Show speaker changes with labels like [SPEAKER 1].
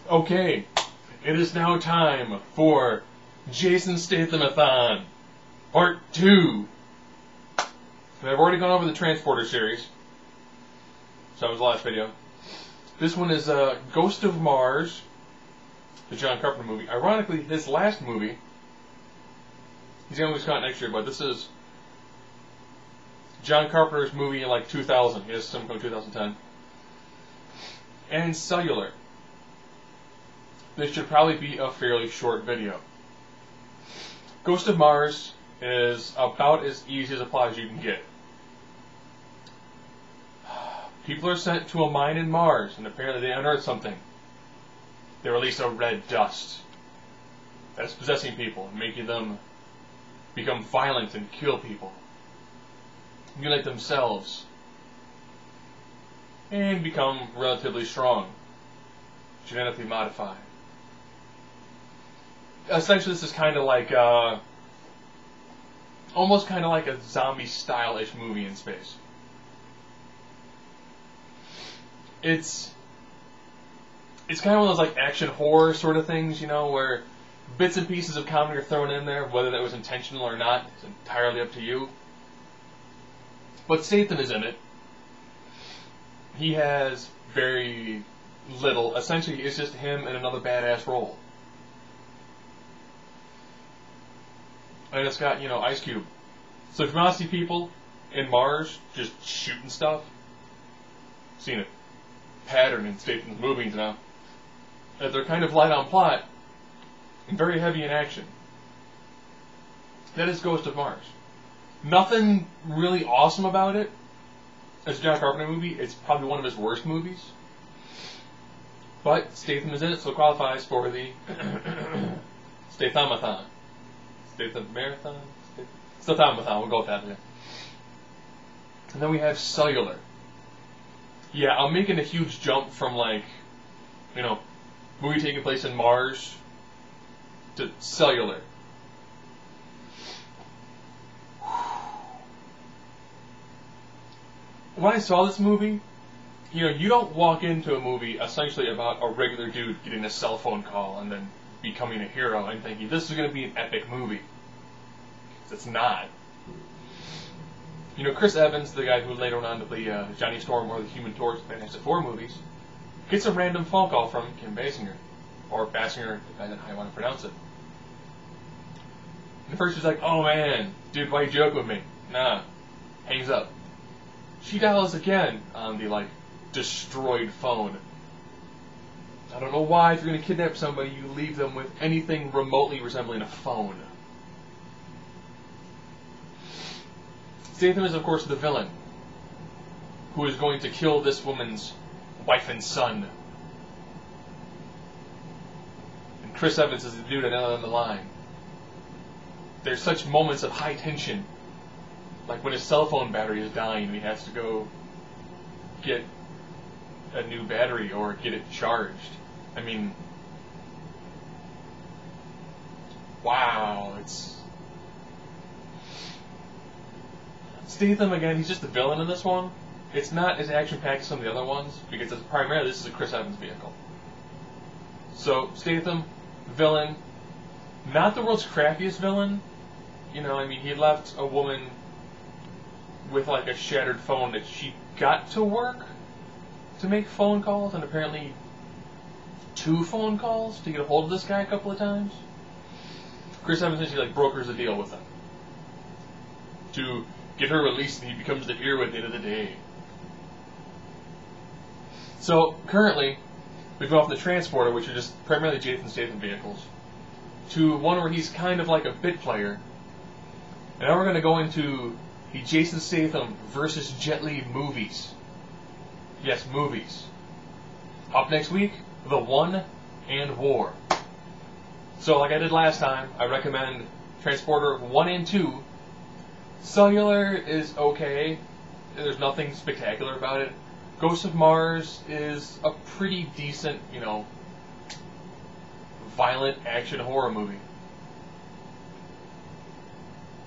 [SPEAKER 1] Okay, it is now time for Jason Statham-athon Part 2. And I've already gone over the Transporter series, so that was the last video. This one is Ghost of Mars, the John Carpenter movie. Ironically, his last movie, he's going to come out next year, but this is John Carpenter's movie in like 2000. He has some from 2010. And Cellular. This should probably be a fairly short video. Ghost of Mars is about as easy as a plot as you can get. People are sent to a mine in Mars, and apparently they unearth something. They release a red dust that's possessing people, making them become violent and kill people, mutilate themselves, and become relatively strong, genetically modified. Essentially, this is kind of like, almost kind of like a zombie-style-ish movie in space. It's kind of one of those like action horror sort of things, you know, where bits and pieces of comedy are thrown in there. Whether that was intentional or not is entirely up to you. But Statham is in it. He has very little. Essentially, it's just him in another badass role. And it's got, you know, Ice Cube. So if you want to see people in Mars just shooting stuff, seen a pattern in Statham's movies now. That they're kind of light on plot and very heavy in action. That is Ghost of Mars. Nothing really awesome about it. As a John Carpenter movie, it's probably one of his worst movies. But Statham is in it, so it qualifies for the Statham-athon. Statham-marathon? Statham-athon, we'll go with that again. And then we have Cellular. Yeah, I'm making a huge jump from, like, you know, movie taking place in Mars to Cellular. When I saw this movie, you know, you don't walk into a movie essentially about a regular dude getting a cell phone call and then becoming a hero and thinking, this is going to be an epic movie. It's not. You know, Chris Evans, the guy who later went on to play Johnny Storm or the Human Torch in Fantastic Four movies, gets a random phone call from Kim Basinger. Or Basinger, depending on how you want to pronounce it. And at first she's like, oh man, dude, why you joke with me? Nah. Hangs up. She dials again on the, like, destroyed phone. I don't know why, if you're going to kidnap somebody, you leave them with anything remotely resembling a phone. Statham is, of course, the villain, who is going to kill this woman's wife and son. And Chris Evans is the dude at the end of the line. There's such moments of high tension, like when his cell phone battery is dying and he has to go get a new battery or get it charged. I mean, wow, it's... Statham, again, he's just the villain in this one. It's not as action-packed as some of the other ones, because it's primarily this is a Chris Evans vehicle. So, Statham, villain, not the world's crappiest villain. You know, I mean, he left a woman with, like, a shattered phone that she got to work to make phone calls, and apparently 2 phone calls to get a hold of this guy a couple of times. Chris Evans essentially, like, brokers a deal with him to get her released, and he becomes the hero at the end of the day. So, currently, we've gone from the Transporter, which are just primarily Jason Statham vehicles, to one where he's kind of like a bit player. And now we're going to go into the Jason Statham versus Jet Li movies. Yes, movies. Up next week, The One and War. So, like I did last time, I recommend Transporter 1 and 2. Cellular is okay. There's nothing spectacular about it. Ghost of Mars is a pretty decent, you know, violent action horror movie.